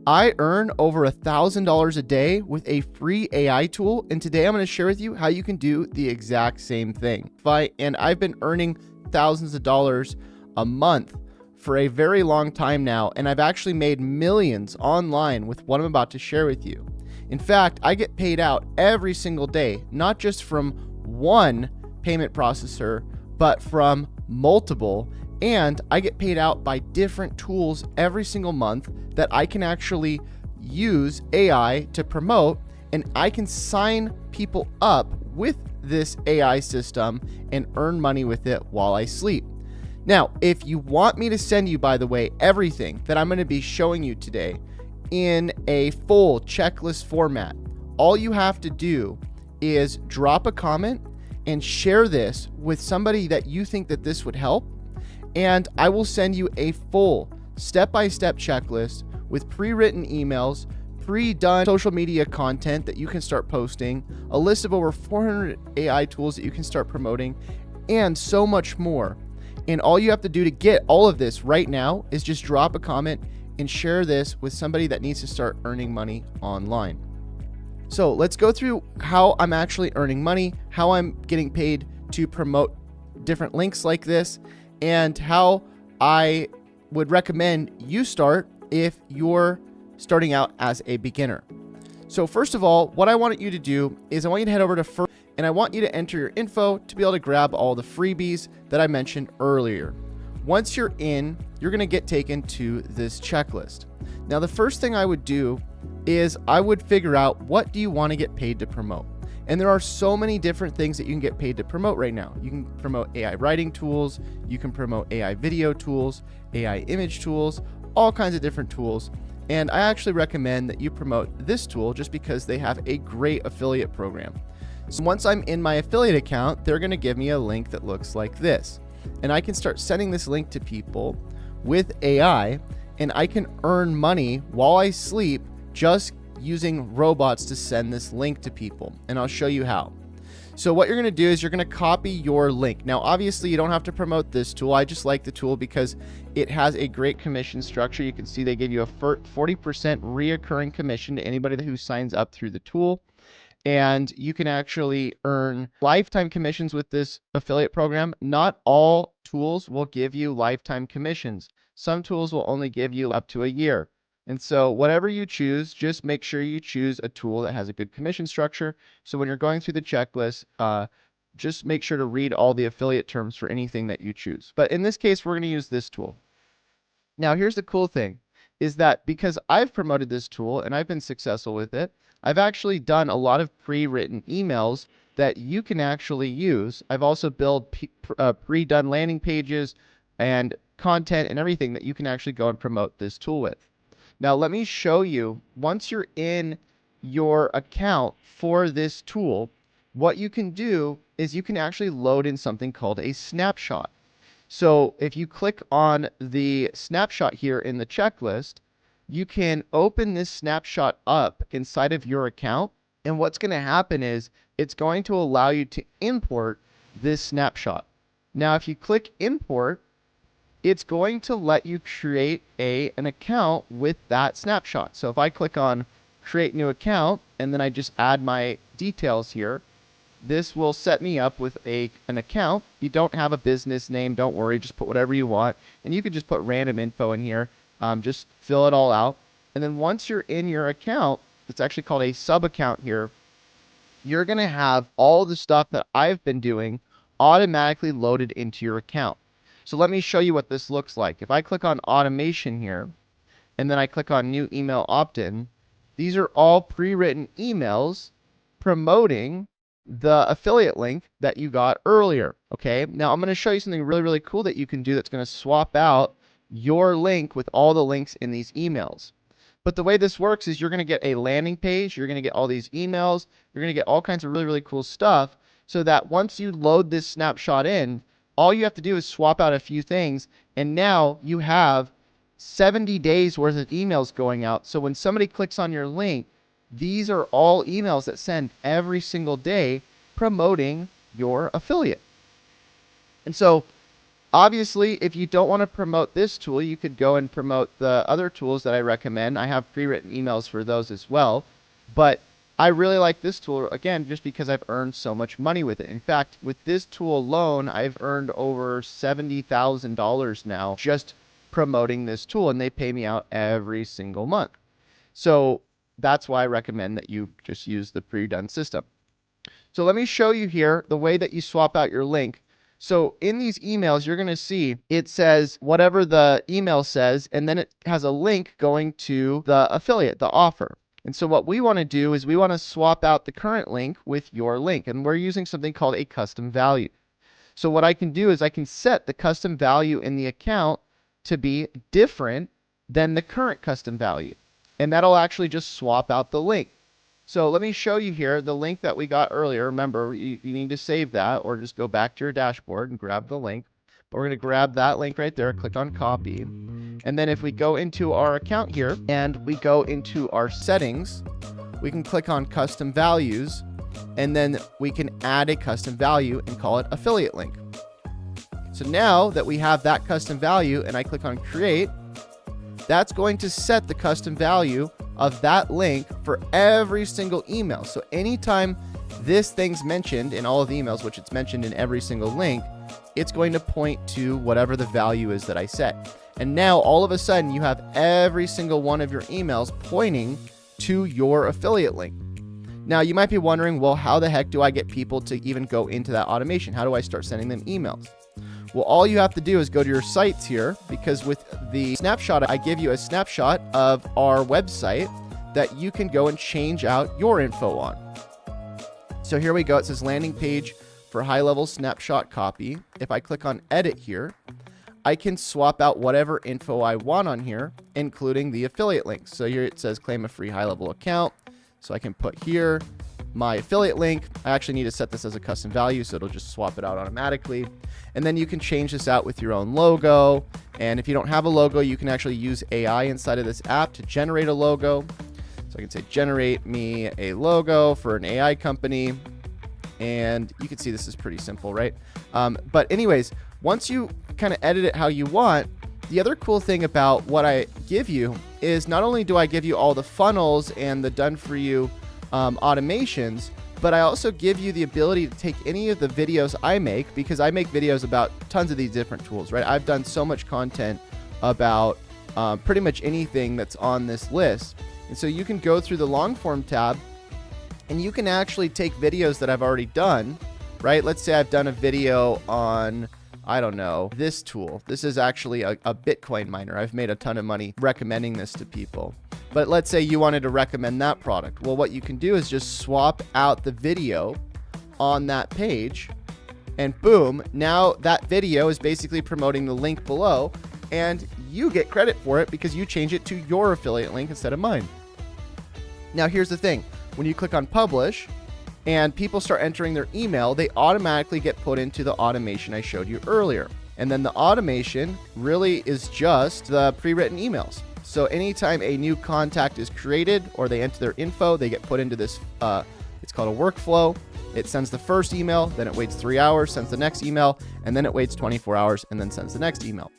I earn over $1,000 a day with a free AI tool, and today I'm going to share with you how you can do the exact same thing. And I've been earning thousands of dollars a month for a very long time now, and I've actually made millions online with what I'm about to share with you. In fact, I get paid out every single day, not just from one payment processor, but from multiple. And I get paid out by different tools every single month that I can actually use AI to promote, and I can sign people up with this AI system and earn money with it while I sleep. Now, if you want me to send you, by the way, everything that I'm going to be showing you today in a full checklist format, all you have to do is drop a comment and share this with somebody that you think that this would help. And I will send you a full step-by-step checklist with pre-written emails, pre-done social media content that you can start posting, a list of over 400 AI tools that you can start promoting, and so much more. And all you have to do to get all of this right now is just drop a comment and share this with somebody that needs to start earning money online. So let's go through how I'm actually earning money, how I'm getting paid to promote different links like this, and how I would recommend you start if you're starting out as a beginner. So first of all, what I want you to do is I want you to head over to First, and I want you to enter your info to be able to grab all the freebies that I mentioned earlier. Once you're in, you're going to get taken to this checklist. Now, the first thing I would do is I would figure out, what do you want to get paid to promote? And there are so many different things that you can get paid to promote right now. You can promote AI writing tools, you can promote AI video tools, AI image tools, all kinds of different tools. And I actually recommend that you promote this tool just because they have a great affiliate program. So once I'm in my affiliate account, they're going to give me a link that looks like this. And I can start sending this link to people with AI, and I can earn money while I sleep just using robots to send this link to people. And I'll show you how. So what you're going to do is you're going to copy your link. Now, obviously, you don't have to promote this tool. I just like the tool because it has a great commission structure. You can see they give you a 40% reoccurring commission to anybody who signs up through the tool. And you can actually earn lifetime commissions with this affiliate program. Not all tools will give you lifetime commissions. Some tools will only give you up to a year. And so whatever you choose, just make sure you choose a tool that has a good commission structure. So when you're going through the checklist, just make sure to read all the affiliate terms for anything that you choose. But in this case, we're going to use this tool. Now, here's the cool thing, is that because I've promoted this tool and I've been successful with it, I've actually done a lot of pre-written emails that you can actually use. I've also built pre-done landing pages and content and everything that you can actually go and promote this tool with. Now, let me show you, once you're in your account for this tool, what you can do is you can actually load in something called a snapshot. So if you click on the snapshot here in the checklist, you can open this snapshot up inside of your account. And what's going to happen is it's going to allow you to import this snapshot. Now, if you click import, it's going to let you create an account with that snapshot. So if I click on create new account and then I just add my details here, this will set me up with an account. You don't have a business name, don't worry, just put whatever you want. And you can just put random info in here, just fill it all out. And then once you're in your account, it's actually called a sub account here, you're gonna have all the stuff that I've been doing automatically loaded into your account. So let me show you what this looks like. If I click on automation here, and then I click on new email opt-in, these are all pre-written emails promoting the affiliate link that you got earlier. Okay, now I'm going to show you something really, really cool that you can do that's going to swap out your link with all the links in these emails. But the way this works is you're going to get a landing page, you're going to get all these emails, you're going to get all kinds of really, really cool stuff, so that once you load this snapshot in, all you have to do is swap out a few things, and now you have 70 days worth of emails going out. So when somebody clicks on your link, these are all emails that send every single day promoting your affiliate. And so Obviously, if you don't want to promote this tool, you could go and promote the other tools that I recommend. I have pre-written emails for those as well. But I really like this tool, again, just because I've earned so much money with it. In fact, with this tool alone, I've earned over $70,000 now just promoting this tool, and they pay me out every single month. So that's why I recommend that you just use the pre-done system. So let me show you here the way that you swap out your link. So in these emails, you're going to see it says whatever the email says, and then it has a link going to the affiliate, the offer. And so what we want to do is we want to swap out the current link with your link, and we're using something called a custom value. So what I can do is I can set the custom value in the account to be different than the current custom value, and that'll actually just swap out the link. So let me show you here the link that we got earlier. Remember, you need to save that or just go back to your dashboard and grab the link. But we're going to grab that link right there, click on copy. And then if we go into our account here and we go into our settings, we can click on custom values, and then we can add a custom value and call it affiliate link. So now that we have that custom value and I click on create, that's going to set the custom value of that link for every single email. So anytime this thing's mentioned in all of the emails, which it's mentioned in every single link, it's going to point to whatever the value is that I set. And now all of a sudden you have every single one of your emails pointing to your affiliate link. Now you might be wondering, well, how the heck do I get people to even go into that automation? How do I start sending them emails? Well, all you have to do is go to your sites here, because with the snapshot, I give you a snapshot of our website that you can go and change out your info on. So here we go. It says landing page for high-level snapshot copy. If I click on edit here, I can swap out whatever info I want on here, including the affiliate links. So here it says claim a free high-level account. So I can put here my affiliate link. I actually need to set this as a custom value, so it'll just swap it out automatically. And then you can change this out with your own logo. And if you don't have a logo, you can actually use AI inside of this app to generate a logo. So I can say, generate me a logo for an AI company. And you can see this is pretty simple, right? But anyways, once you kind of edit it how you want, the other cool thing about what I give you is not only do I give you all the funnels and the done for you automations, but I also give you the ability to take any of the videos I make, because I make videos about tons of these different tools, right? I've done so much content about pretty much anything that's on this list. And so you can go through the long form tab and you can actually take videos that I've already done, right? Let's say I've done a video on, I don't know, this tool. This is actually a Bitcoin miner. I've made a ton of money recommending this to people. But let's say you wanted to recommend that product. Well, what you can do is just swap out the video on that page, and boom, now that video is basically promoting the link below, and you get credit for it because you change it to your affiliate link instead of mine. Now, here's the thing. When you click on publish and people start entering their email, they automatically get put into the automation I showed you earlier. And then the automation really is just the pre-written emails. So anytime a new contact is created or they enter their info, they get put into this, it's called a workflow. It sends the first email, then it waits 3 hours, sends the next email, and then it waits 24 hours and then sends the next email.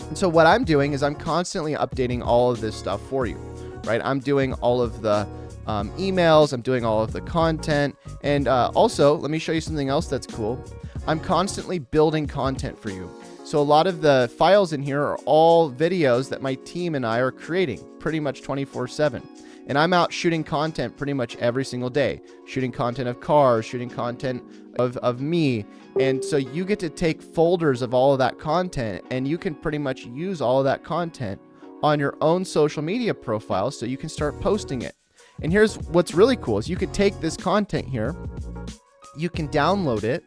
And so what I'm doing is I'm constantly updating all of this stuff for you, right? I'm doing all of the emails, I'm doing all of the content. And also, let me show you something else that's cool. I'm constantly building content for you. So a lot of the files in here are all videos that my team and I are creating pretty much 24/7. And I'm out shooting content pretty much every single day, shooting content of cars, shooting content of me. And so you get to take folders of all of that content, and you can pretty much use all of that content on your own social media profile so you can start posting it. And here's what's really cool is you could take this content here, you can download it.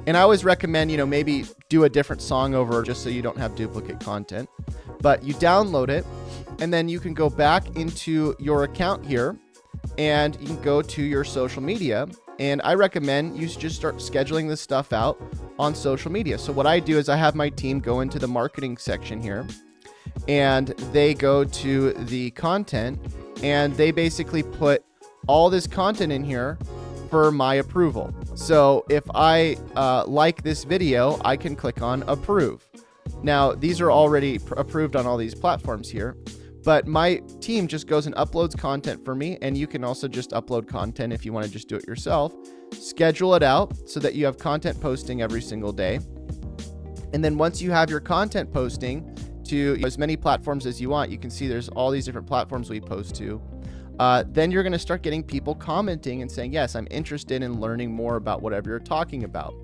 And I always recommend, maybe do a different song over just so you don't have duplicate content. But you download it, and then you can go back into your account here, and you can go to your social media. And I recommend you just start scheduling this stuff out on social media. So what I do is I have my team go into the marketing section here, and they go to the content, and they basically put all this content in here for my approval. So if I like this video, I can click on approve. Now, these are already approved on all these platforms here, but my team just goes and uploads content for me, and you can also just upload content if you want to just do it yourself. Schedule it out so that you have content posting every single day. And then once you have your content posting to as many platforms as you want, you can see there's all these different platforms we post to. Then you're going to start getting people commenting and saying, yes, I'm interested in learning more about whatever you're talking about.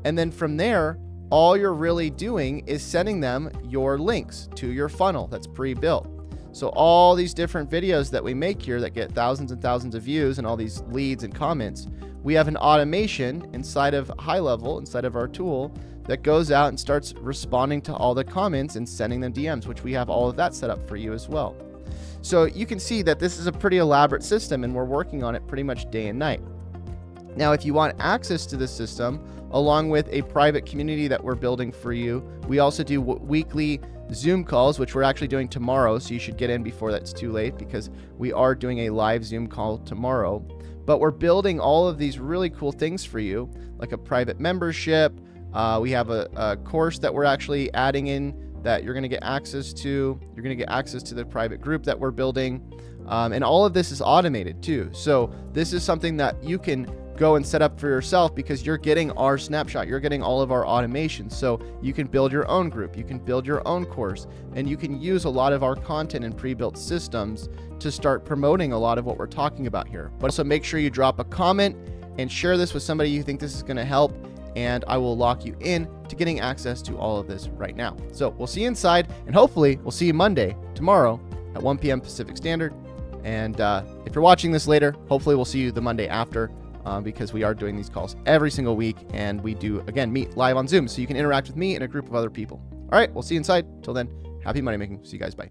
And then from there, all you're really doing is sending them your links to your funnel that's pre-built. So all these different videos that we make here that get thousands and thousands of views and all these leads and comments, we have an automation inside of High Level, inside of our tool, that goes out and starts responding to all the comments and sending them DMs, which we have all of that set up for you as well. So you can see that this is a pretty elaborate system, and we're working on it pretty much day and night. Now, if you want access to this system, along with a private community that we're building for you, we also do weekly Zoom calls, which we're actually doing tomorrow, so you should get in before that's too late, because we are doing a live Zoom call tomorrow. But we're building all of these really cool things for you, like a private membership. We have a course that we're actually adding in that you're going to get access to. You're going to get access to the private group that we're building. And all of this is automated too. So this is something that you can go and set up for yourself, because you're getting our snapshot. You're getting all of our automations. So you can build your own group. You can build your own course. And you can use a lot of our content and pre-built systems to start promoting a lot of what we're talking about here. But also make sure you drop a comment and share this with somebody you think this is going to help. And I will lock you in to getting access to all of this right now. So we'll see you inside, and hopefully we'll see you Monday, tomorrow at 1 p.m. Pacific Standard. And if you're watching this later, hopefully we'll see you the Monday after, because we are doing these calls every single week, and we do, again, meet live on Zoom, so you can interact with me and a group of other people. All right, we'll see you inside. Till then, happy money making. See you guys. Bye.